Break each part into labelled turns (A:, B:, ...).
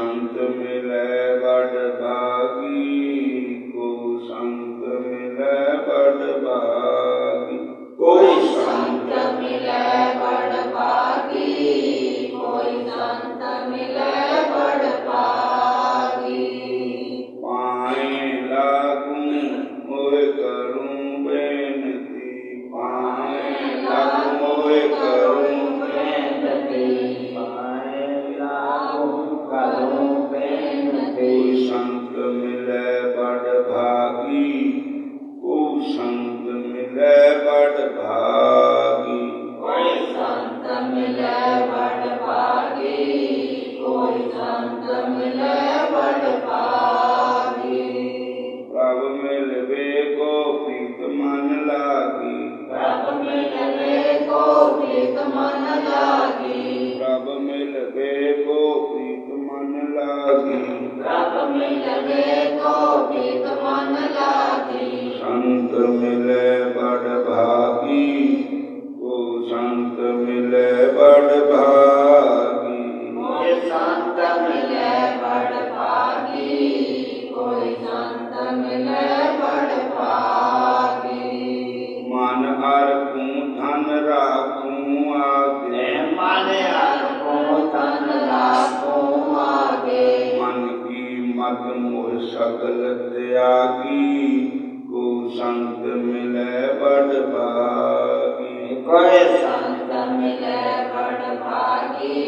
A: संत मिले बड़ भागी, को संत मिले बड़ भागी।
B: कोई संत मिले बड़ भागी, कोई संत मिले बड़ भागी।
A: पाए लागू मोए करूं बेनती, पाए लागू मोए करूं
B: बेनती, पाए लागू करूं बेनती।
A: कोई संत मिले बड़ भागी, को संत मिले बड़ भागी।
B: कोई संत मिले बड़ भागी, कोई संत मिले बड़ भागी।
A: प्रभ मिलवे को प्रीत मन लागी,
B: प्रभ मिलवे को प्रीत मन लागी,
A: प्रभ मिलवे को प्रीत मन लागी।
B: प्रभ मिलवे को प्रीत मन लागी।
A: संत मिले बड़ भागी, को संत मिले बड़ भागी।
B: कोई संत मिले बड़ भागी, कोई संत मिले बड़ भागी।
A: मन अर्पूं धन राखूं आगे,
B: मन अर्पूं धन राखूं आगे।
A: मन की मत मोह सकल त्यागी, को संत मिले बड़ भागी।
B: कोई संत मिले बड़ भागी,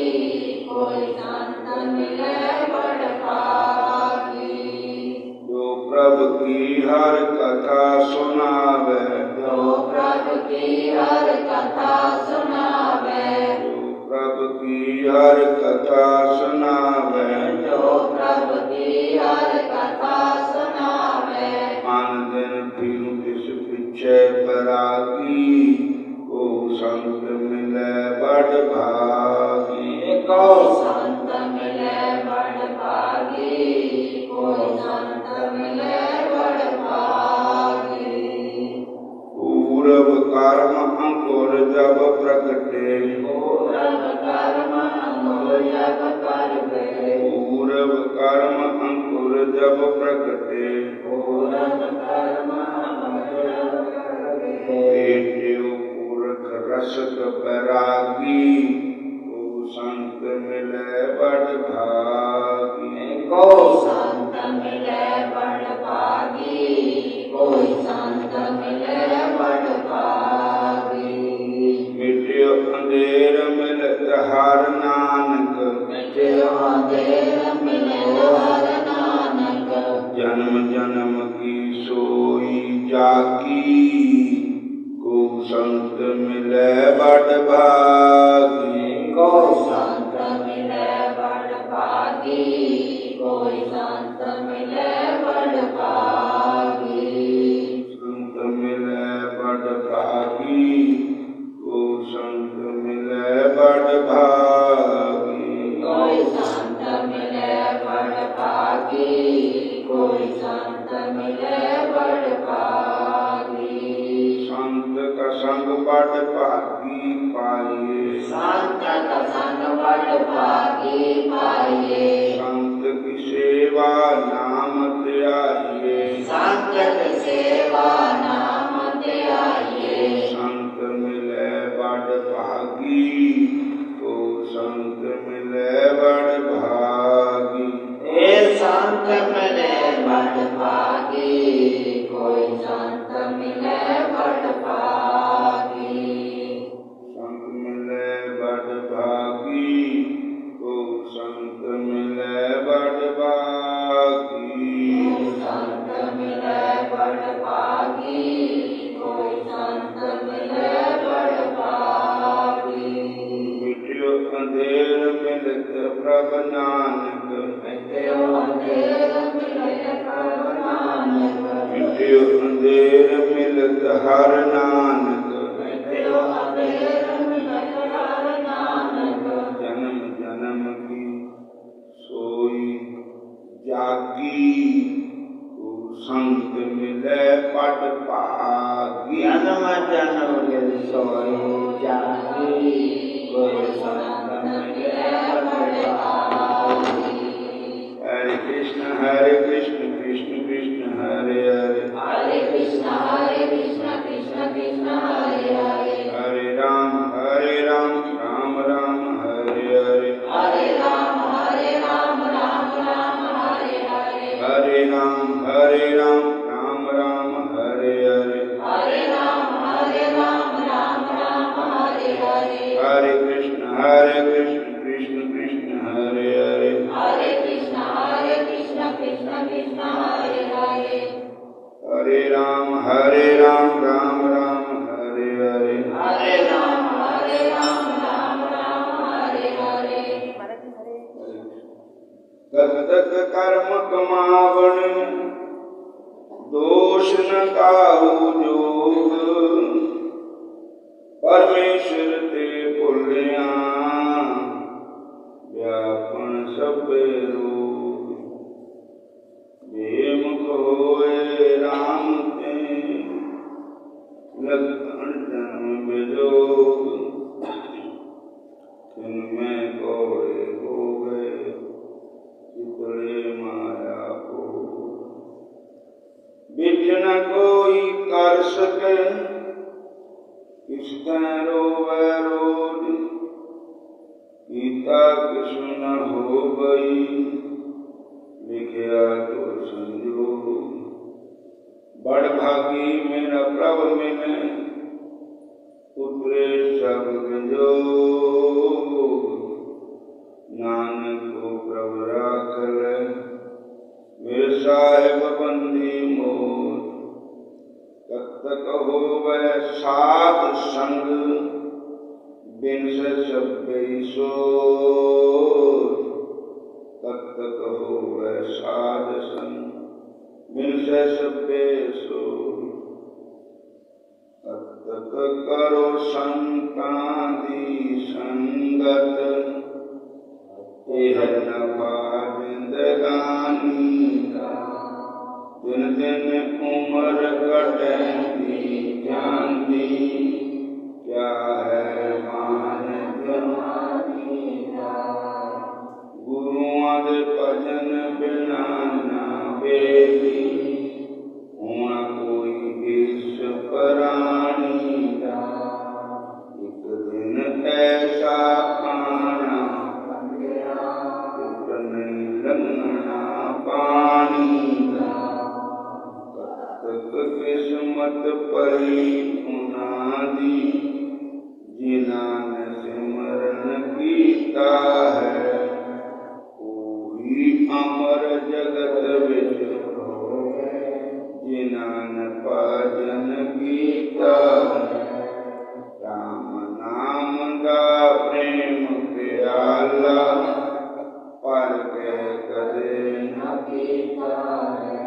B: कोई संत मिले बड़ भागी।
A: जो प्रभु की हर कथा सुनावे,
B: जो प्रभु की हर कथा सुनावे,
A: जो प्रभु की हर कथा सुनावे।
B: जो प्रभु की हर कथा सुनावे।
A: आन दिन फिरूं तिस पिछे बैरागी, को संत मिले बड़ भागी।
B: को संत मिले बड़ भागी, कोई संत मिले बड़ भागी।
A: पूरब कर्म अंकुर जब प्रगटे,
B: पूरब कर्म अंकुर जब करबे,
A: पूरब कर्म अंकुर जब प्रगटे।
B: पूरब कर्म अंकुर जब करबे।
A: भेट्यो पुरख रसक बैरागी, को संत मिले बड़ भागी।
B: को संत मिले बड़ भागी, कोई संत मिले बड़ भागी।
A: मिट्यो अंधेर मिलत हर नानक,
B: मिट्यो अंधेर मिले हर नानक।
A: जन्म जन्म की सोई जागी, को संत मिले बड़ भागी।
B: को संत मिले बड़ भागी, कोई संत मिले बड़ भागी।
A: संत मिले बड़ भागी, को संत मिले बड़ भागी।
B: कोई संत मिले बड़ भागी, कोई संत मिले बड़ भागी।
A: संत का संग बड़ भागी पाइए,
B: संत का संग बड़ भागी पाइए।
A: संत की सेवा नाम त्याइए,
B: संत की सेवा नाम त्याइए।
A: संत मिले बड़ भागी, को संत मिले बड़ भागी।
B: ए संत मिले बड़ भागी, कोई संत मिले बड़ भागी।
A: संत मिले बड़ भागी, को संत मिले बड़ भागी।
B: संत मिले बड़ भागी, कोई संत मिले बड़ भागी।
A: मिट्यो अंधेर मिलत प्रभ नानक,
B: मिट्यो अंधेर मिले प्रभ नानक।
A: मिट्यो अंधेर मिलत हर नानक।
B: मिट्यो अंधेर मिले हर नानक।
A: जन्म जन्म की सोई जागी, को संत मिले बड़ भागी।
B: जन्म जन्म के सोई जागी, कोई संत मिले बड़ भागी।
A: हरे राम राम राम हरे हरे,
B: हरे राम राम राम हरे हरे,
A: हरे कृष्ण कृष्ण कृष्ण हरे हरे,
B: हरे कृष्ण कृष्ण कृष्ण हरे हरे,
A: हरे राम राम राम हरे हरे,
B: हरे राम राम हरे हरे।
A: तब तक कर्म कमावन दोष न काहू जोग, परमेश्वर ते भुलिया व्यापन सब रोग, जे मुख होए राम ते लखन जन्म विजोग, इनमें कोड़े हो गए चितड़े माया को, बिच न कोई कर सके किस रोवे रोज, गीता किस न हो गई लिखिया तो संजोग, बड़ भागी मेरा प्रभु मिले उतरे सब जोग, नानक को प्रभु राखल मेरे साहिब बंदी मोर, तक होवे साध संग बिन से सभ्य सोर, तक होवे साध संग बिन से सभ्य सोर, तक करो संतादी संगत यह नफा जिंदगानी, दिन दिन उम्र कटती जानती क्या है मान जमानी का, गुरुआं दे भजन बिना ना बेली होना कोई इस प्राणी का, एक दिन ऐसा आना लंगना पानी का, तक किस्मत परी उनादी जिना ने सिमरन कीता है, कोई अमर जगत विच जिना ने भजन कीता है, राम नाम दा प्रेम प्याला पर के कदे न पीता है,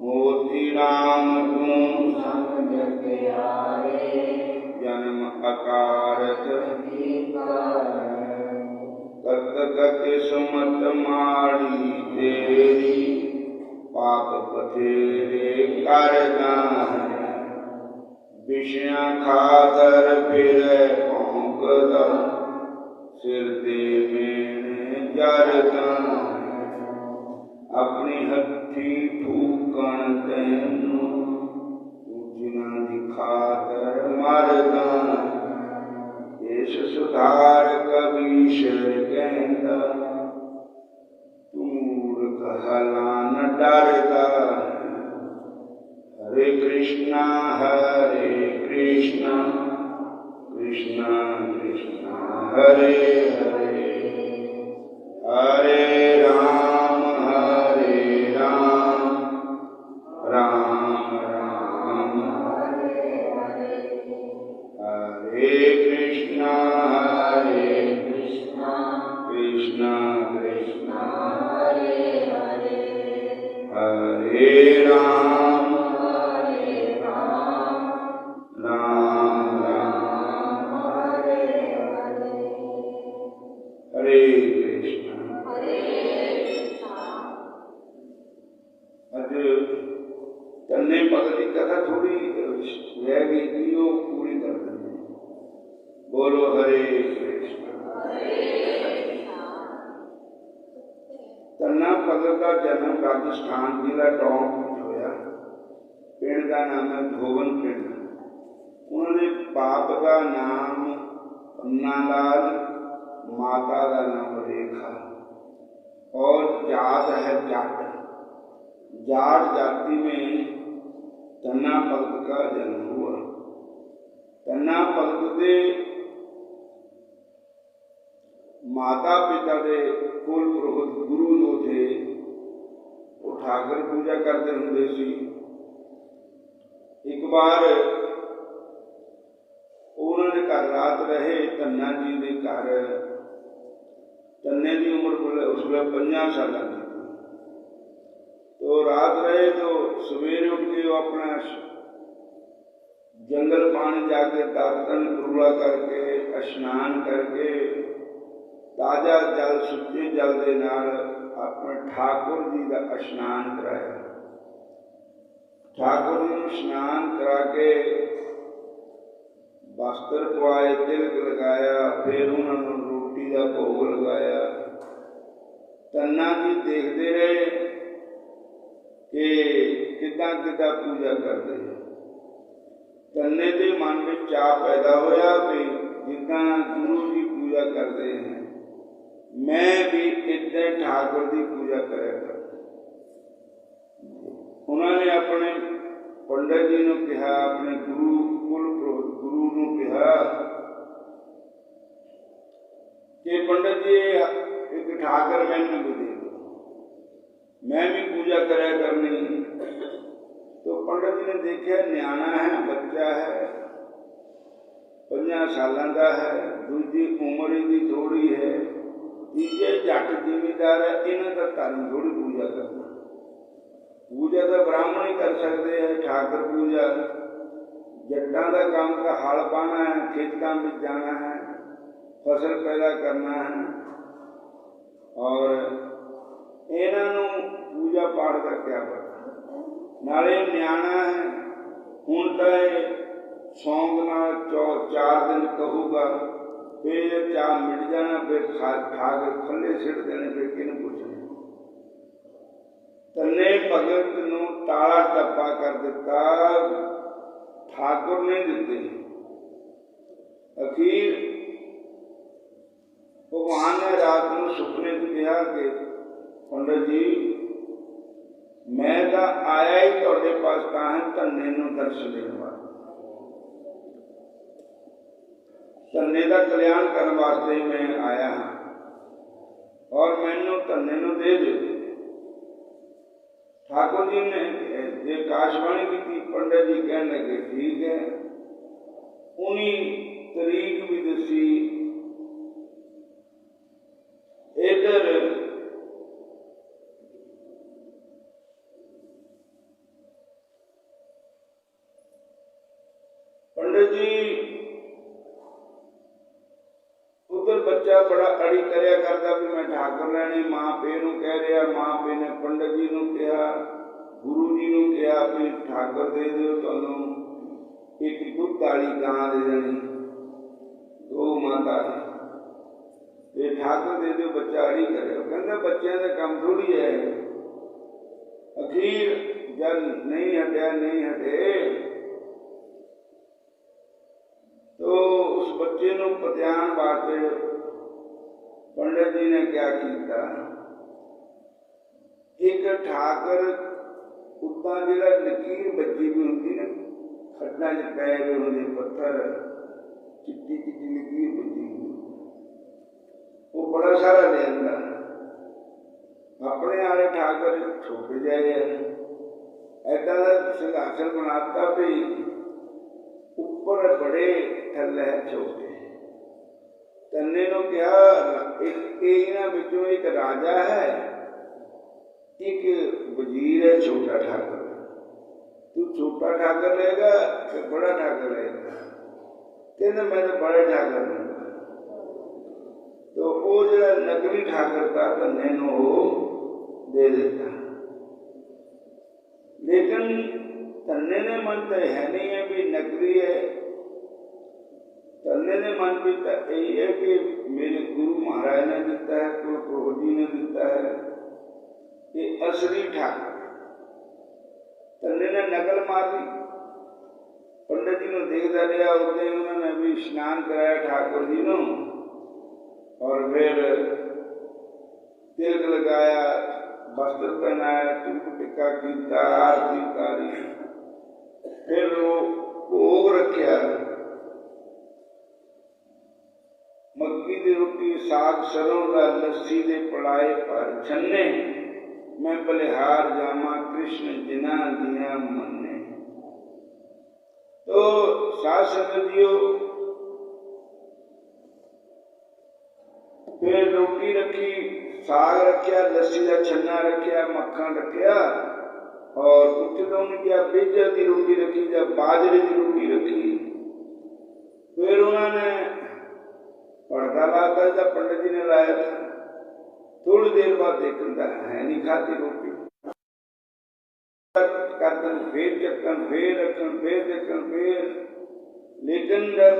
A: मोती राम तू समझ के आए जन्म अकारथ पीता है, तक किस्मत माड़ी तेरी पाप पथेरे करना है, विषया खातर फिर भौंकदा सिर दे मेने जरदा, अपनी हथी फूकण तैनू जिना दी खातर मरदा, देश सुधार कबीशर कहंदा तू मूर्ख हला न डरदा, हरे कृष्णा कृष्णा कृष्णा हरे हरे, हरे राम राम राम हरे कृष्णा कृष्णा कृष्णा हरे राम राम हरे कृष्णा। अज तन्ने भगत की कथा थोड़ी रह गई थी, वो पूरी कर देंगे। बोलो हरे कृष्ण। तन्ना भगत का जन्म राजस्थान जिला टोंक में होया। पिंड का नाम है धोवन पिंड। उन्होंने बाप का नाम पन्नालाल, माता का नाम रेखा और जात है जाट। जाट जाति में धन्ना भगत का जन्म हुआ। धन्ना भगत के माता पिता के कुल पुरोहित गुरु जो थे वो ठाकर पूजा करते होंगे सी। एक बार उन्होंने घर रात रहे। धन्ना जी के घर धन्ने की उम्र बोले उस वे 5 साल की थी। तो रात रहे तो सवेरे उठ के वो अपना जंगल पानी जाके दातन कुरला करके स्नान करके ताजा जल सुच्चे जल के नाल अपने ठाकुर जी का स्नान कराया। ठाकुर जी को स्नान करा के वस्त्र पवाए, तिलक लगाया, फिर उन्होंने रोटी का भोग लगाया। धन्ना जी देखते रहे कि किदा किदा पूजा करते हैं। धन्ने के मन में चाह पैदा होया कि जिदा गुरु जी पूजा करते हैं मैं भी इतने ठाकुर की पूजा करेगा। उन्होंने अपने पंडित जी ने कहा, अपने गुरु कुल गुरु ने कहा कि पंडित जी एक ठाकर मैंने भी दे दो, मैं भी पूजा करे करनी। तो पंडित जी ने देखा न्याणा है, बच्चा है, 5 साल का है, दूसरी उम्र की थोड़ी है, तीजे जट जिमीदार है, इन्हों का धर्म थोड़ी पूजा करना। पूजा तो ब्राह्मण ही कर सकते हैं, ठाकर पूजा जट्टा का काम का हल पाना है, खेतों में जाना है, फसल पैदा करना है और इन्हों पूजा पाठ का क्या पता। नाले न्याणा है, हुण तो सौंग नाल 4 दिन कहूगा, फिर चाह मिट जाना, फिर ठाकर खले सिट देने, फिर किन पूछना। धन्ने भगत नूं ताला टप्पा कर दिता, ठाकुर ने दिते। अखीर भगवान ने रात को सुपने च कहा कि पंडित जी मैं तो आया ही तुहाडे पास तां है धन्ने नूं दर्श देण वास्ते, धन्ने का कल्याण करने वास्ते मैं आया हाँ और मैनू धन्ने नूं दे दो। ठाकुर जी ने ये आकाशवाणी की, पंडित जी कहने लगे ठीक है। उन्हीं तरीक भी दसी, इधर पंडित जी उधर बच्चा बड़ा अड़ी करया करता भी मैं ठाकुर लैनी। मां पे नूं कह रहा, मां पे ने पंडित जी नूं कहा, गुरु जी नूं कहा भी ठाकुर दे दो, तुहानूं एक दुध वाली गां दे देनी, गौ माता ये ठाकुर दे दो। बच्चा अड़ी करे, कहते बच्चों का काम थोड़ी है। अखीर जब नहीं हटिया, नहीं हटे तो उस बच्चे नूं पत्यान वास्ते पंडित जी ने क्या किया, एक ठाकर उदा जिहड़ा लकीर बची भी होंगी ना, खड्डा च पै गए होंगे पत्थर, चिट्टी चिट्टी लकीर बची हुई, वो बड़ा सारा ले आंदा। अपने आले ठाकर छोटे जाए ऐदा का सिंहासन बनाता भी ऊपर बड़े थल्ले छोटे। धन्ने नूं कहा इन्हां विचों एक राजा है, एक वजीर है छोटा ठाकर, तू छोटा ठाकर लेगा कि बड़ा ठाकर लेगा? कहते मैं तो बड़े ठाकर लूंगा। तो वो जो नकली ठाकर था धन्ने नूं दे देता। लेकिन धन्ने ने मन तो है नहीं है भी नकली है। धन्ने ने मन भी तो यही है कि मेरे गुरु महाराज ने दिता है, कुल पुरोहित जी ने दिता है, ये असली ठाकुर। धन्ने ने नकल मार दी। पंडित जी ने देखता रहा, उसने उन्होंने भी स्नान कराया ठाकुर जी को और फिर तिलक लगाया, वस्त्र पहनाया, टिक टिका किया, आरती उतारी, फिर वो भोग रखा, मक्की की रोटी, साग सरों का, लस्सी के पड़ाए पर छन्ने, मैं बलिहार जामा कृष्ण जिना दिया मन्ने। तो सास संगतियों, फिर रोटी रखी, साग रखा, लस्सी का छन्ना रखा, मक्खन रखा, और उत्थे तो उन्हें क्या बेजा की रोटी रखी या बाजरे की रोटी रखी। फिर उन्होंने पर्दा लाता था, पंडित जी ने लाया था। थोड़ी देर बाद देखता है नहीं खाती रोटी, करतन फिर चक्कन, फिर रखन, फिर देखन, फिर। लेकिन जब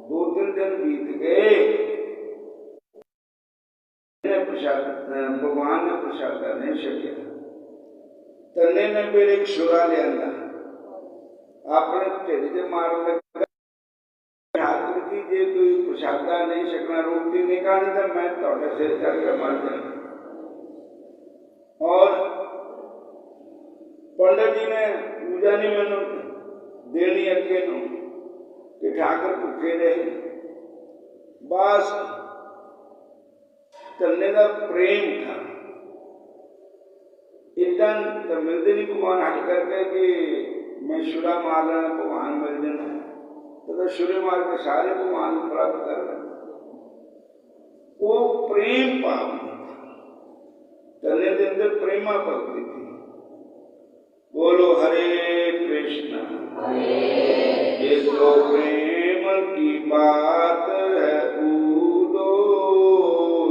A: 2-3 दिन बीत गए, प्रसाद भगवान ने प्रसाद नहीं छकिया। तन्ने ने फिर एक छुरा लिया, अपने ढिड च मार लगा, ठाकुर जी जे कोई प्रसादा नहीं छकना, रोटी नहीं खानी, तो मैं थोड़े सिर चढ़ के मर जाना। और पंडित जी ने पूजा नहीं मैनू देनी अगे नू कि ठाकुर भुखे रहे। बस तन्ने का प्रेम था, इतना तो मिलते नहीं भगवान हट करके कि मैं छुरा मार लेना भगवान मिल जाना, तो छुरे मार के सारे भगवान प्राप्त कर लेना। वो प्रेम भाव तन्ने के अंदर प्रेमा भक्ति थी। बोलो हरे कृष्ण, ये तो प्रेम की बात है कूदो,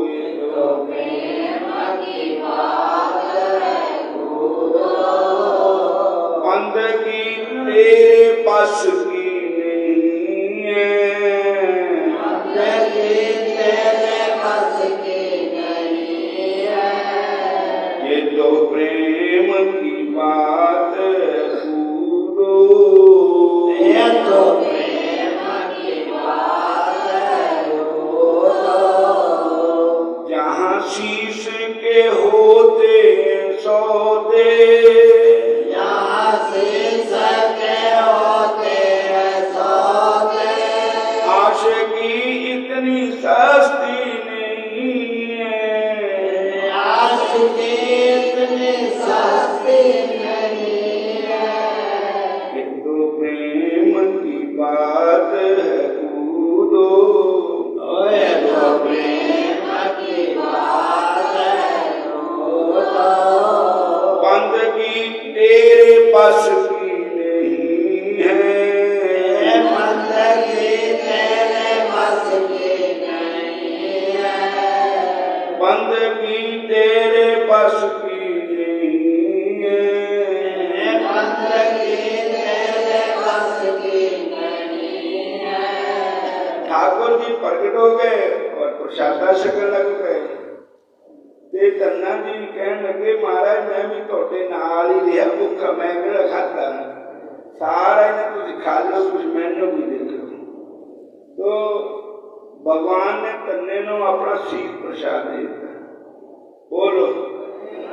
A: ये तो
B: प्रेम की बात है कूदो,
A: बंदगी तेरे बस की नहीं है,
B: बंदगी तेरे बस की नहीं है,
A: ये तो प्रेम की बात है कूदो,
B: ये तो प्रेम की बात है कूदो,
A: जहाँ शीश के होते सौदे,
B: यहाँ शीश के होते सौदे,
A: आशिकी इतनी सस्ती नहीं है,
B: आशिकी इतनी सस्ती नहीं है,
A: ये तो प्रेम की बात है कूदो,
B: ये तो प्रेम की बात है कूदो,
A: बंदगी तेरे बस की नहीं है,
B: बंदगी तेरे बस की नहीं है,
A: बंदगी तेरे बस की नहीं है।
B: बंदगी तेरे बस की नहीं है,
A: ठाकुर जी प्रकट हो गए और प्रसादा छकन लग गए। ते तन्ना जी कहन लगे, महाराज मैं भी थोड़े नाल ही रहा, भुखा मैं किहड़ा खाता, सारा इन्हें तुम खा लो, कुछ मैनू भी दे दो। तो भगवान ने तन्ने नू अपना शीत प्रसाद दे दिता। बोलो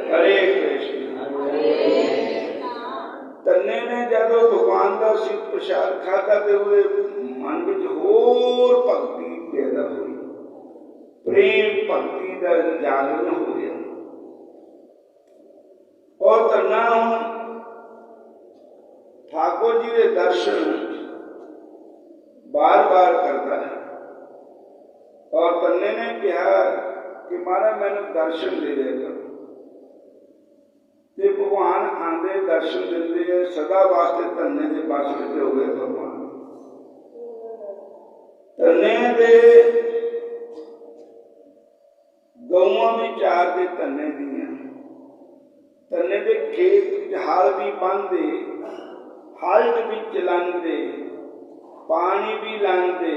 A: हरे कृष्ण। तन्ने ने जदों भगवान का शीत प्रसाद खाता तो मन में होर भक्ति पैदा हुई, प्रेम भक्ति का जागरण हो गया। और तन्ना ठाकुर जी के दर्शन बार बार करता है। और तन्ने ने कहा कि महाराज मैंने दर्शन दे देगा। ते भगवान आंदे दर्शन देते हैं, सदा वास्ते तन्ने के बस में हो गए भगवान। तन्ने दे गौआं भी 4 दे तन्ने दियां, तन्ने दे खेत हल भी बांधे, हल्ट भी चलांदे, पानी भी लांदे।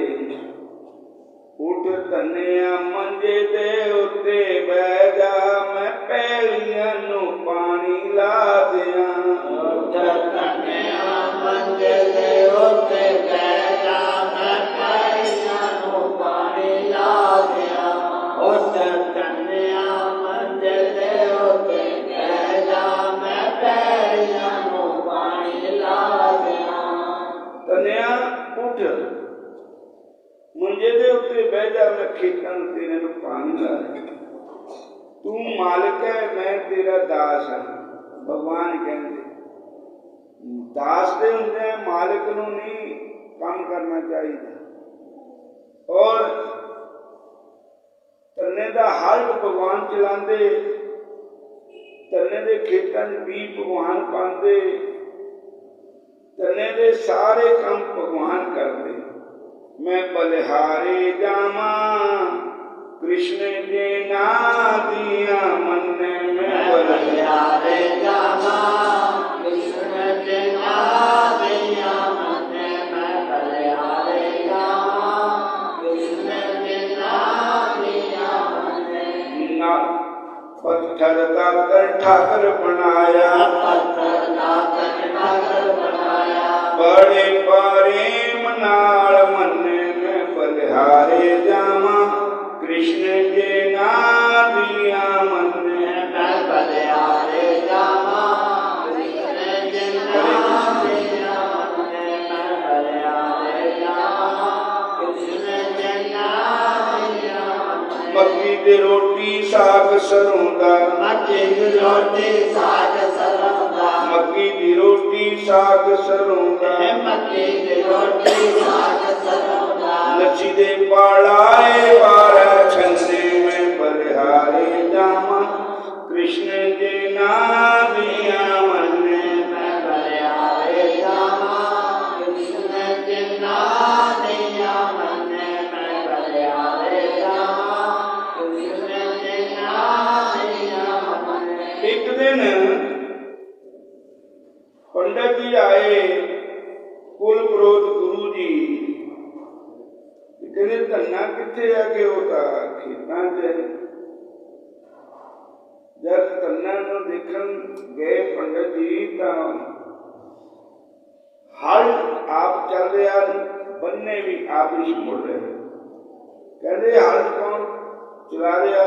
A: उठ तन्निया मंजे दे उत्ते बह जा, मैं पैलियां नू पानी ला दियां।
B: उठ तन्निया मंजे दे उत्ते बह जा, मैं पैलियां नू पानी ला दियां। उठ तन्निया मंजे दे उत्ते
A: ਤਨਿਆ ਉੱਠ, ਮੰਜੇ ਦੇ ਉੱਤੇ ਬਹਿ ਜਾ, ਮੈਂ ਖੇਤਾਂ ਨੂੰ ਤੇਰੇ ਨੂੰ ਪਾਣੀ ਲਾ ਰਿਹਾ। ਤੂੰ ਮਾਲਕ ਹੈ, ਮੈਂ ਤੇਰਾ ਦਾਸ ਹਾਂ। ਭਗਵਾਨ ਕਹਿੰਦੇ ਦਾਸ ਦੇ ਹੁੰਦੇ, ਮਾਲਕ ਨੂੰ ਨਹੀਂ ਕੰਮ ਕਰਨਾ ਚਾਹੀਦਾ। ਔਰ ਧੰਨੇ ਦਾ ਹਲ ਭਗਵਾਨ ਚਲਾਉਂਦੇ, ਧੰਨੇ ਦੇ ਖੇਤਾਂ 'ਚ ਬੀਜ ਭਗਵਾਨ ਪਾਉਂਦੇ, ਧੰਨੇ ਦੇ ਸਾਰੇ ਕੰਮ ਭਗਵਾਨ ਕਰਦੇ। ਮੈਂ ਬਲਿਹਾਰੇ ਜਾਵਾਂ कृष्ण के नादिया मन में
B: बलिहारे जावा, कृष्ण के नादिया मन में बलिहारे जावा, कृष्ण के नादिया मन।
A: पत्थर का कर ठाकर बनाया,
B: पत्थर का कर ठाकर बनाया,
A: बड़े प्रेम नाल मन में बलिहारे जावा, कृष्ण के नादिया मन में
B: बलिहारे जावा, कृष्ण के नादिया मन में बलिहारे जावा, कृष्ण के नादिया मन।
A: मक्की दी रोटी साग सरों दा,
B: मक्की दी रोटी साग सरों दा,
A: मक्की दी रोटी साग सरों दा,
B: मक्की दी रोटी साग सरों दा।
A: लच्छी दे पाड़ाए बारह छन्ने में बलिहारे जावा, कृष्ण के नादिया मन में
B: बलिहारे जावा, कृष्ण के नादिया मन में बलिहारे जावा, कृष्ण के नादिया मन।
A: एक दिन पंडित जी आए, कुल पुरोहित गुरु जी कहते धन्ना किथे आके होता खेतां च। जब धन्ना नूं देखण गए पंडित जी तां हल आप चल रहा, बन्ने भी आप ही मुड़ रहे। कहते हल कौन चला रहा?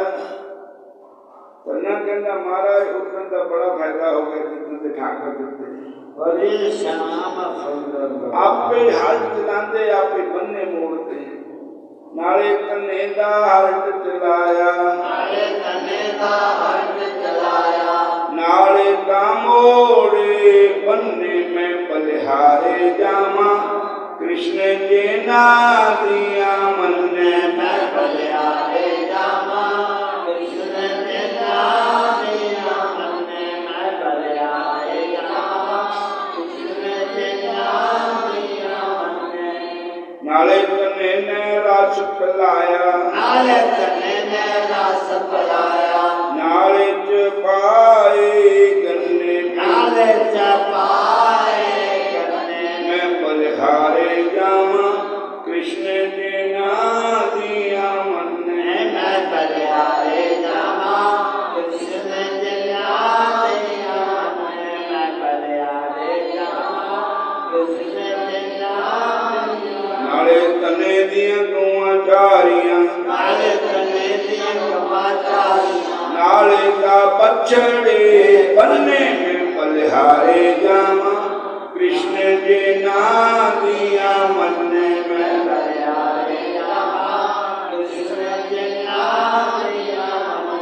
A: धन्ना कहता महाराज उठन का बड़ा फायदा हो गया जितने से ठाकर देते
B: बड़ी श्याम सुंदर
A: आपे हल चलाते, आपे बन्ने मोड़ते। नाले तन्ने दा हल्ट चलाया,
B: नाले तन्ने दा हल्ट चलाया,
A: नाले दा मोड़े बन्ने में बलिहारे जावा, कृष्ण के नादिया मन में
B: बलिहारे जावा, कृष्ण के नादिया मन में बलिहारे जावा, कृष्ण के नादिया मन।
A: नाले तन्ने ने रस पिलाया,
B: नाले तन्ने ने रस पिलाया,
A: नाले च पाए गन्ने,
B: नाले च पाए गन्ने,
A: मैं बलिहारे जावा, कृष्ण के नादिया मन में
B: मैं बलिहारे जावा, कृष्ण के नादिया मन में बलिहारे जावा, कृष्ण के नादिया।
A: नाले तने दियां गौआं चारियां,
B: नाले तने दियां गौआं चारियां,
A: नाले दा बछड़े बन्ने में बलिहारे जावा, कृष्ण के नादिया मन में
B: बलिहारे जावा, कृष्ण के नादिया मन।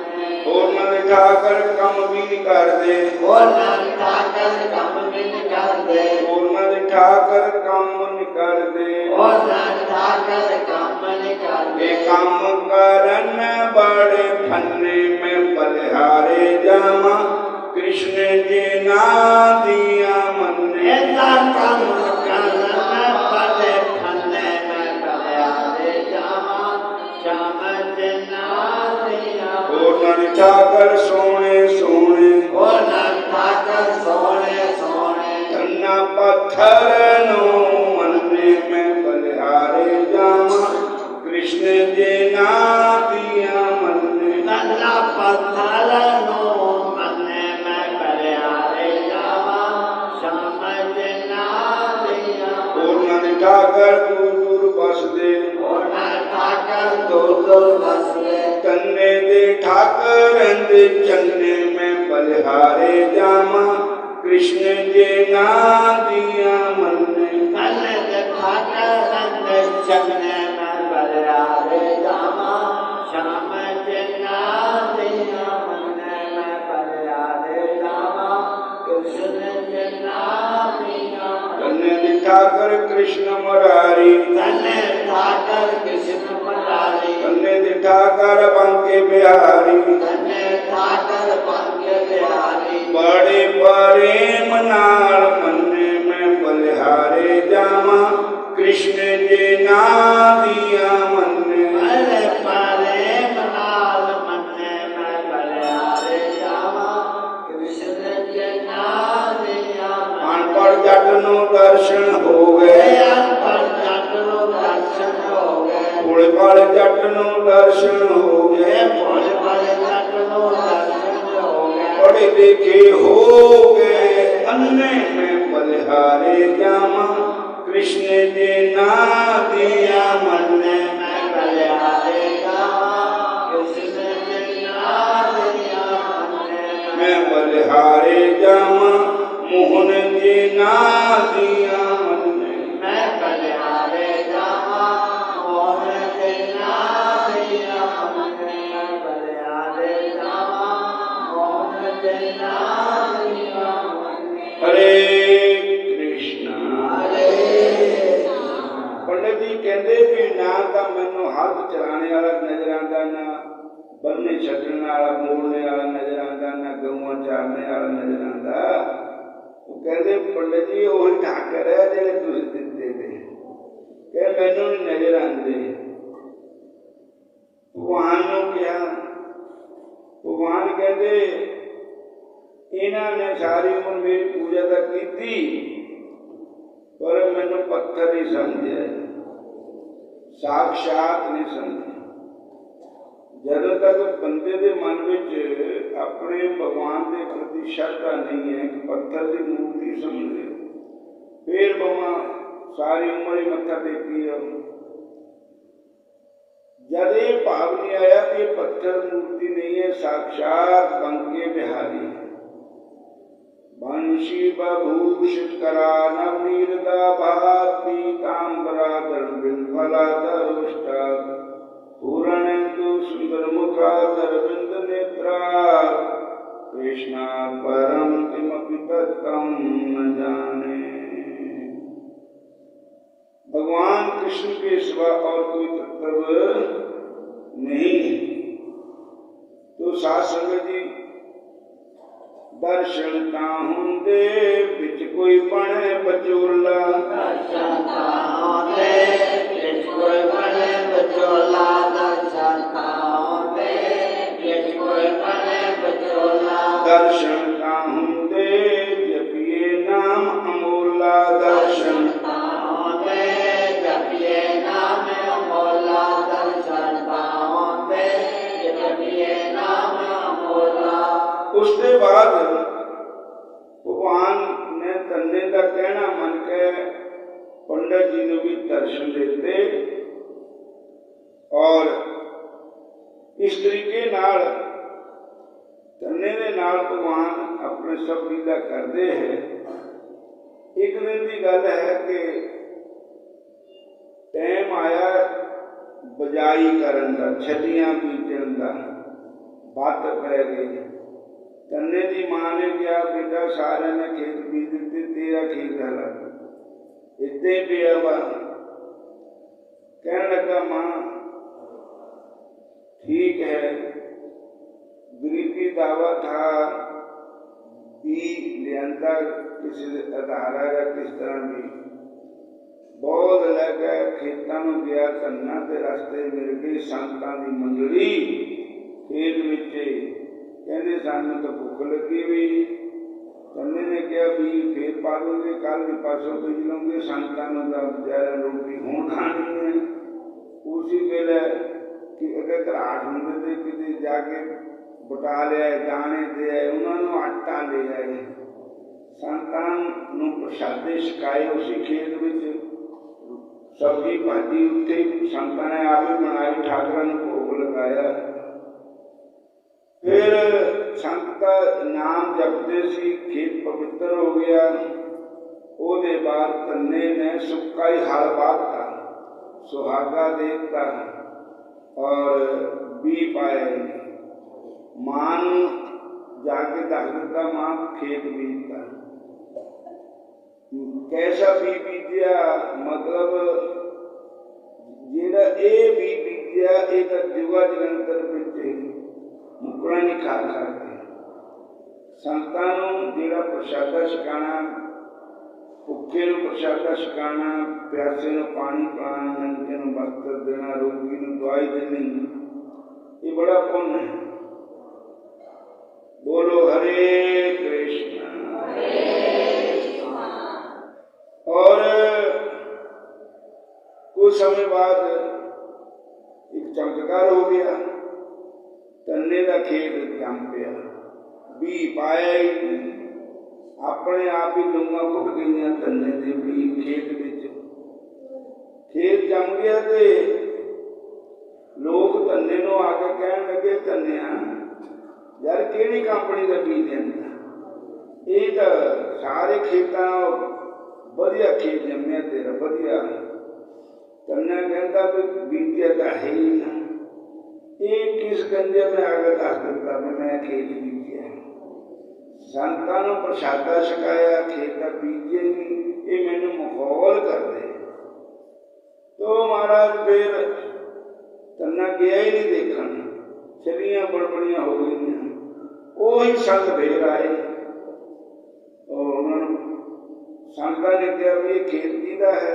A: और न ठाकर कम भी नहीं करदे,
B: और न ठाकर कम भी नहीं करदे,
A: और न ठाकर कम नहीं करदे,
B: और न ठाकर कम नहीं करदे।
A: ये काम करन बड़े फन्ने में बलिहारे जावा, कृष्ण के नादिया मन में
B: ऐसा काम करन बड़े फन्ने में बलिहारे जावा, श्याम के नादिया।
A: और न ठाकर सोने सोने,
B: और न ठाकर सोने सोने,
A: धन्ना पत्थर नो मन में बलिहारे जावा, कृष्ण के नादिया मन में
B: धन्ना पत्थर नो मन में बलिहारे जावा, श्याम के नादिया।
A: और न ठाकर दूर दूर बस दे,
B: और न ठाकर दूर दूर बस दे,
A: तन्ने दे ठाकर दे चन्ने में बलिहारे जावा, कृष्ण के नादिया मन में
B: तन्ने दे
C: ठाकर रंग चन्ने में बलिहारे जावा श्याम चिन्ना दिया मन्ने में बलिहारे जावा कृष्ण चिन्ना दिया
A: धन्य दिठाकर कृष्ण मुरारी
C: धन्य ठाकर कृष्ण मुरारी
A: धन्य दिठाकर बांके बिहारी
C: धन्य ठाकर बांके बिहारी
A: बड़े प्रेम नाल मन्ने में बलिहारे जावा कृष्ण जी ना दिया मन्ने
C: बड़े प्रेम नाल मन्ने में बलिहारे जावा कृष्ण जी ना दिया
A: अनपढ़ जट नु दर्शन हो गए
C: अनपढ़ जट नु दर्शन हो गए
A: भोले भाले जट नु दर्शन हो गए
C: भोले भाले जट नु दर्शन हो गए
A: पढ़े लिखे हो गए अन्ने में बलिहारे जामा कृष्ण जी ना दिया मन्ने
C: मैं बलिहारे जावा कृष्ण जी ना दिया मन्ने
A: मैं बलिहारे जामा मोहन जी ना दिया मन्ने
C: मैं बलिहारे जावा मोहन जी ना दिया मन्ने मैं बलिहारे जावा मोहन जी ना दिया मन्ने
A: हरे कृष्णा पंडित जी कहते भी ना तो मैनू हाथ चलाने वाला नजर आता ना बन्ने छड्डण वाला मोड़ने वाला नजर आता ना गऊं चारने वाला नजर आता वो कहते पंडित जी वही ठाकर है जेडे तुसीं दिते थे कह मैनू नहीं नजर आते भगवान नूं कहा भगवान कहते इन्हां ने सारी उम्र मेरी पूजा तो की पर मैनू पत्थर नहीं समझे साक्षात नहीं समझे जदों तक बंदे के मन में अपने भगवान के प्रति श्रद्धा नहीं है कि पत्थर की मूर्ति समझ ले फिर बवा सारी उम्र ही मत्था टेकी जब ये भाव नहीं आया कि ये पत्थर मूर्ति नहीं है साक्षात बंके बिहारी है वंशी बभूषित करा नवनीरदा भात पीतांबरा दर्बिंफला दरुष्टा पूर्णेन्दु सुंदर मुखा दरबिंद नेत्रा कृष्णा परम किमपि तत्त्वं न जाने। भगवान कृष्ण के सिवा और कोई तत्व नहीं है। तो साथ संगत जी दर्शन ताहूं दे बिच कोई बने बचोला
C: दर्शन ताहूं दे बिच कोई बने बचोला दर्शन ताहूं दे बिच कोई बने बचोला दर्शन
A: ताहूं दे जपिए नाम अमोला दर्शन
C: ताहूं दे जपिए नाम अमोला दर्शन ताहूं दे जपिए नाम अमोला।
A: उसके बाद भगवान ने तन्ने का कहना मन के पंडित जी ने भी दर्शन देते और इस तरीके नाल तन्ने दे नाल भगवान अपने सब लीला करते हैं। एक दिन की गल है कि टाइम आया बजाई करन दा छलियां बीजन दा बात पै गई। तन्ने की मां ने कहा बेटा सारे ने खेत बीज दिते तेरा खेत हला इतने पिया वा। कहने लगा मां ठीक है गरीबी दावा था भी लियांदा किसी अधारा या किस तरह भी बहुत लगा खेतों में गया तन्ना के रास्ते मिल गई संतां की मंडली खेत में कहते सानू तो भुख लगी हुई। तन्ने ने कहा भी फिर पा लोगे कल भी परसों भेज लोगे संतां बेचारा रोटी हूँ खानी है। उसी वेले कि अगर घराट होंगे तो कितने जाके बटा ले आए दाने दे आए उन्होंने आटा ले आए संतां नूं प्रसादे छकाए। उसी खेत में सब्जी भाजी उत्थे संतां ने आप ही बनाई ठाकरां नूं भोग लगाया। फिर संत का नाम जपते सी खेत पवित्र हो गया ਉਹਦੇ ਬਾਅਦ ਤੰਨੇ ਨੇ ਸੁੱਕਾ ਹੀ ਹਲ ਬਾਤਾ, ਸੁਹਾਗਾ ਦੇਤਾ ਔਰ ਵੀ ਪਾਏ। ਮਾਂ ਨੂੰ ਜਾ ਕੇ ਦੱਸ ਦਿੱਤਾ, ਮਾਂ ਖੇਤ ਬੀਜਤਾ। कैसा भी बीजिया, मतलब ਜਿਹੜਾ ਇਹ ਵੀ ਬੀਜਿਆ ਇਹ ਤਾਂ ਜੁਗਾ ਜਲੰਧਰ ਵਿੱਚ ਮੁਕਣਾ ਨਹੀਂ ਖਾ ਸਕਦੇ। ਸੰਤਾਂ ਨੂੰ ਜਿਹੜਾ ਪ੍ਰਸ਼ਾਦਾ ਛਕਾਣਾ, ਭੁੱਖੇ ਨੂੰ ਪ੍ਰਸ਼ਾਦਾ ਛਕਾਣਾ, ਪਿਆਸੇ ਨੂੰ ਪਾਣੀ ਪਿਲਾਣਾ, ਨੰਗੇ ਨੂੰ ਵਸਤਰ ਦੇਣਾ, ਰੋਗੀ ਨੂੰ ਦਵਾਈ ਦੇਣੀ, ਇਹ ਬੜਾ ਪੁੰਨ ਹੈ। बोलो हरे कृष्ण। और कुछ समय बाद एक चमत्कार हो गया, तन्ने का खेत जम पिया, भी पाया ही नहीं, अपने आप ही लूंगा फुट गई तन्ने के भी खेत विच। खेत जम गया ते लोग तन्ने नूं आके कहन लगे, तन्निया यार किहड़ी कंपनी का बीज देंदा, ये तो सारे खेतां वधिया खेत जम्मिया तेरा वधिया। तन्ना कहता भी बीजिया तो है ही ना, ये किस गंजे में आगे दस दिता भी मैं खेत बीजिया। संतां नूं प्रसादा छकाया, खेत का बीजे नहीं, ये मैनूं मखौल कर दे। तो महाराज फिर तन्ना गया ही नहीं देखण, छलियां बड़बड़ियां हो गई। ਉਹੀ ਸੰਤ ਫੇਰ ਆਏ और उन्होंने संतां ने कहा भी ये खेत किहदा है,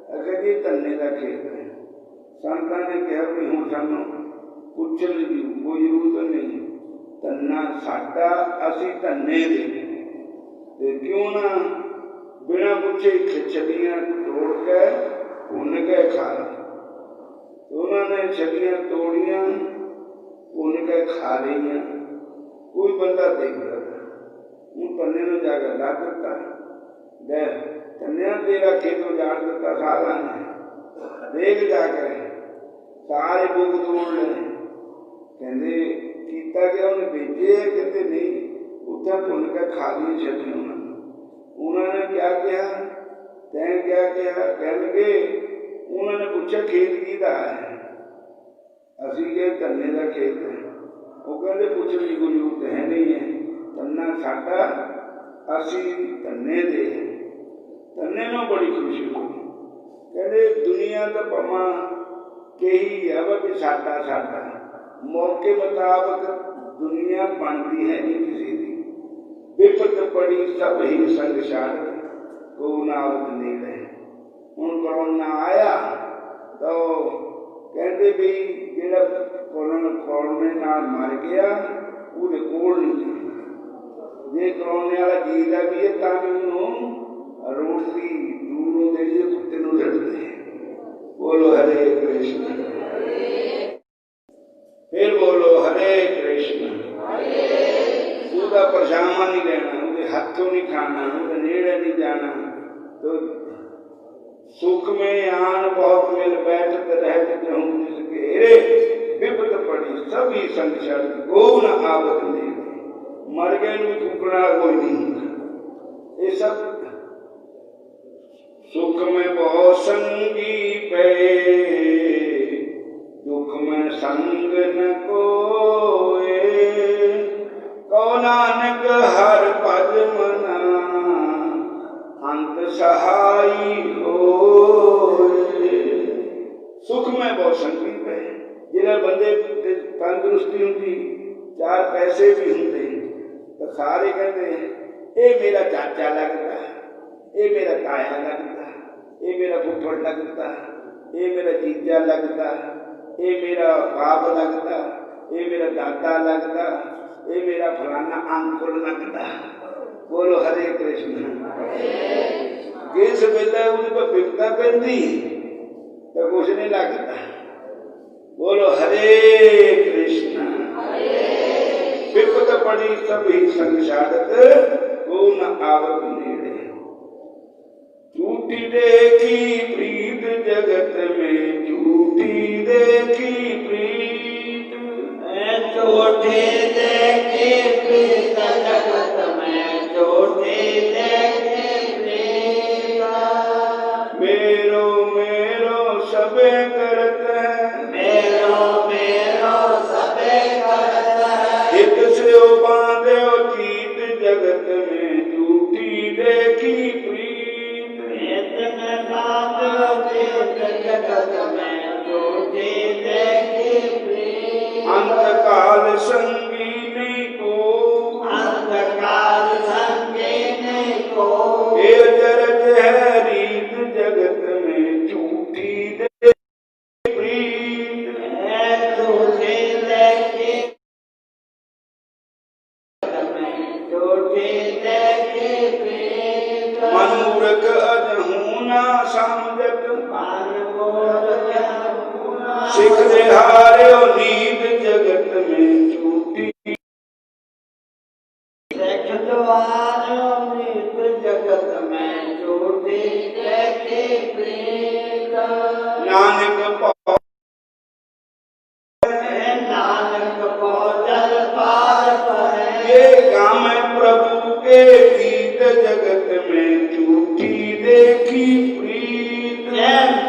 A: अगर जी तन्ने का खेत है। संतां ने कहा भी हुण सानूं पुछण दी कोई जरूरत नहीं, तन्ना साडा, असीं तन्ने दे, ते क्यों ना बिना पुछे छलियां तोड़ के भुन के खा ली। उन्होंने छलियां तोड़ियां भुन के खा लिया। कोई बंदा देख रहा था, हूँ तन्ने ने जाकर ला दिता, ले तन्ने तेरा खेत उजाड़ दिता सारा ने, देख जाकर सारे बुग तोड़ ले। कहते किया गया उन्हें बेचे, कहते नहीं उत्थे भुन के खा ली छली। उन्होंने क्या किया, तैं क्या किया, कह लगे उन्होंने पूछा खेत किहदा है, असीं कहे तन्ने का खेत है। वो कहते पूछने की कोई जरूरत है नहीं है, तन्ना साडा, असीं तन्ने दे। तन्ने नूं बड़ी खुशी हुई, कहते दुनिया तो पमा कही है भी साडा साडा, मौके मुताबिक दुनिया बनती है नहीं किसी की। विपत पड़ी सब ही संग छाड़, को नावत नेड़े। हुण कोरोना आया तो कहते भी जिहड़ा कोरोने नाल मर गया ਉਹਦੇ कोल नहीं जाना। जे कोरोने वाला जीदा भी है तां भी उन्होंने रोटी दूरों देनी है, कुत्ते नूं लड़ते हैं। बोलो हरे कृष्ण। फिर बोलो हरे कृष्ण। उसका परछावां नहीं लेना, उसके हाथों नहीं खाना, उसके नेड़े नहीं जाना। तो सुख में आन बहुत मिल बैठत रहत जहूं जिस घेरे, विपत पड़ी सभी संग छड़, को न आवत नेड़े। मर गए नूं फूकना कोई नहीं। ये सब सुख में बहुत संगी पे, दुख में संग न कोए। कौ नानक हर पद मना, अंत सहाई होए। सुख में बहुत संगी पे, जिहड़े बंदे तंदुरुस्ती होंदी, चार पैसे भी होंदे, तो सारे कहते ये मेरा चाचा लगता, ये मेरा ताया लगता, ये मेरा फुफड़ लगता, ये मेरा जीजा लगता, ये मेरा बाप लगता, ये मेरा दादा लगता, ये मेरा फलाना अंकुल लगता। बोलो हरे कृष्ण। जिस वेले उस पर विपता पैंदी तो कुछ नहीं लगता। बोलो हरे कृष्ण। विपत पड़ी सभी संग छाड़त, को न आवत नेड़े। झूठी देखी प्रीत जगत में, झूठी देखी प्रीत,
C: झूठी देखी प्रीत जगत में, झूठी देखी प्रीत।
A: देस्यो बांध्यो चीत जगत में झूठी देखी प्रीत।
C: इतने बांध्यो चीत जगत में झूठी देखी प्रीत।
A: अंतकाल संगीनी को,
C: अंतकाल संगीनी को,
A: ये जरज है रीत जगत में झूठी देखी प्रीत।
C: झूठी देखी झूठी देखी प्रीत।
A: मनमूर्ख अजहू ना समझत, सिख हार्यो नीत जगत में झूठी।
C: सिख द्वारो नीत जगत में झूठी देखी प्रीत।
A: नानक
C: नानक पहुँचल पार पर,
A: ये गाम प्रभु के गीत जगत में झूठी देखी प्रीत।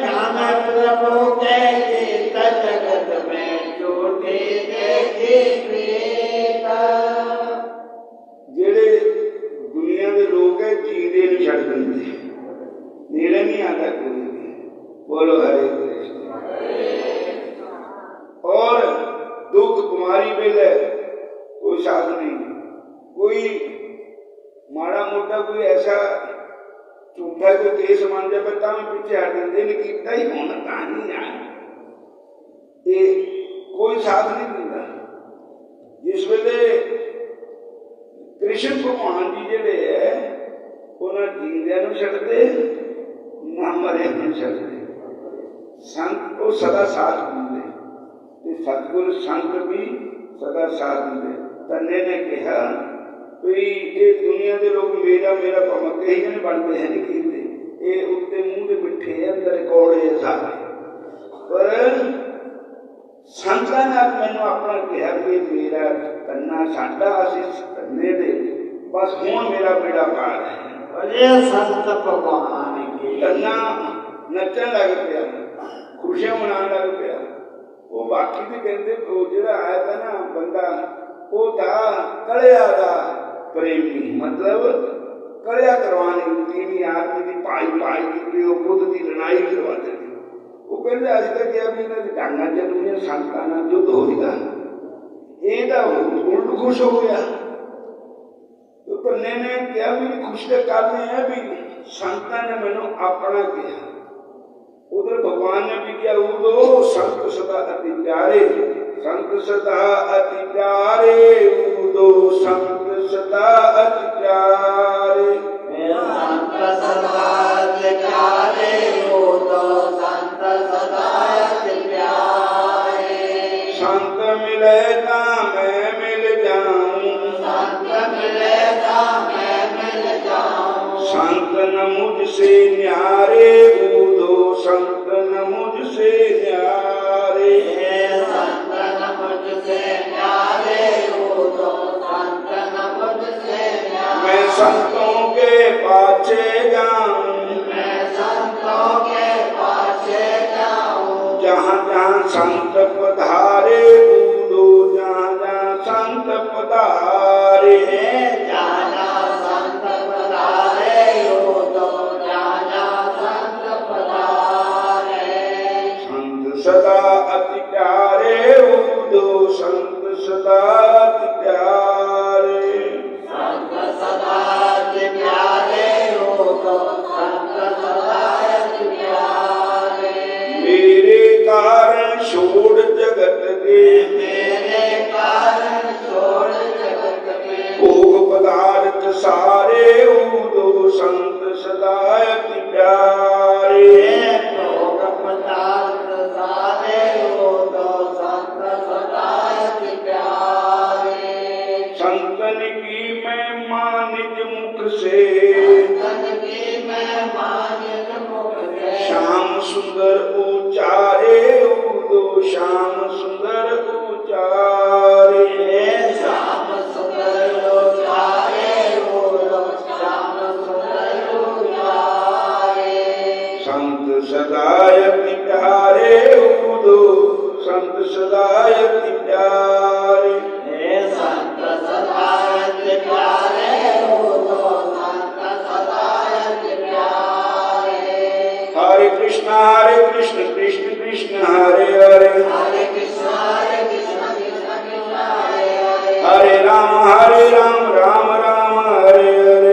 C: गाम प्रभु के गीत जगत में झूठी देखी प्रीत।
A: जेड़े दुनिया के लोग है जीदे नहीं छड़ देंगे, नेड़े नहीं आता कोई भी। बोलो हरे कृष्ण। और दुख कुमारी वेले कोई साथ नहीं, कोई माड़ा मोटा कोई ऐसा झूठा कोई केस मान जाए बता मैं पीछे हट देंगे नहीं कितना ही होना कहानी आए, ये कोई साथ नहीं देता। जिस वेले कृष्ण भगवान जी जेडे है उन्हें जींदिया छड़ते ना मरिया छड़ते, संत को सदा साथ देंगे, सतगुरु संत भी सदा साथ देंगे। तन्ने ने कहा भी ये दुनिया के लोग मेरा मेरा भमके ही नहीं बनते हैं, नहीं कहते ये उत्ते मुंह के मिठे अंदर कौड़े सारे। पर संतां ने मैनू अपना कहा कि मेरा तन्ना साडा आशीष तन्ने दे, बस हुण मेरा बेड़ा पार है।
C: अरे संत भगवान की
A: तन्ना नचन लग पिया, खुशियां मनाने लग पिया। वो बाकी भी कहते वो जो आया था ना बंदा वो था कलिया का प्रेमी, मतलब कलिया करवाने तीन आदमी की पाई पाई की बुद्ध की लड़ाई करवाते थे। वो कहते अज तक क्या भी ढंगा च दुनिया संतां नाल युद्ध होगा, ये उल्ट खुश हो गया। तो कन्ने ने क्या भी खुश के करने है भी संतां ने मैनू अपना किया। उधर भगवान ने भी क्या उदो संत सदा अति प्यारे, संत सदा अति प्यारे, उदो संत सदा अति प्यारे।
C: संत सदा अति प्यारे, उदो संत सदा अति प्यारे।
A: संत मिले ता मैं मिल जाऊं,
C: संत मिले ता मैं मिल जाऊं।
A: संत न मुझसे न्यारे, उदो संत न मुझसे न्यारे।
C: संत न मुझसे न्यारे, उदो संत न मुझसे न्यारे।
A: मैं संतों के पाछे जाऊं,
C: मैं संतों के पाछे जाऊं।
A: जहाँ जहाँ संत पधारे, उदो जहाँ जहाँ संत पधारे।
C: जहाँ जहाँ संत पधारे, उदो जहाँ जहाँ संत पधारे।
A: संत सदा अति प्यारे, उदो संत सदा अति प्यारे।
C: संत सदा अति प्यारे, उदो संत सदा अति प्यारे।
A: मेरे कारण छोड़ जगत के,
C: मेरे कारण छोड़ जगत के।
A: भोग पदार्थ सारे, उदो संत सदा अति प्यारे।
C: भोग पदार्थ सारे, उदो संत सदा अति प्यारे।
A: संतन की मैं मानिज मुख से,
C: संतन की मैं मानिज मुख से।
A: श्याम सुंदर उचारे, उदो श्याम सुंदर उचारे।
C: श्याम सुंदर उचारे, उदो श्याम सुंदर उचारे।
A: संत सदा अति प्यारे, उदो संत सदा अति प्यारे।
C: संत सदा
A: राम राम राम हरे हरे।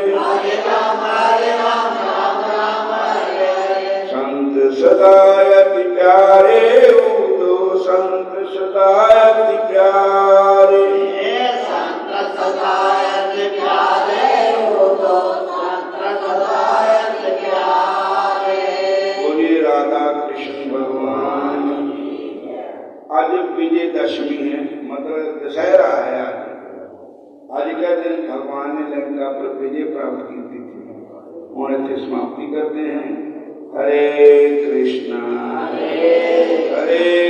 A: संत सदा अति प्यारे हो तो संत सदा अति प्यारे। बोलिए राधा कृष्ण भगवान। आज विजयदशमी है, मतलब दशहरा है। आज का दिन भगवान ने लंका पर विजय प्राप्त की थी और अच्छे समाप्ति करते हैं। हरे कृष्णा हरे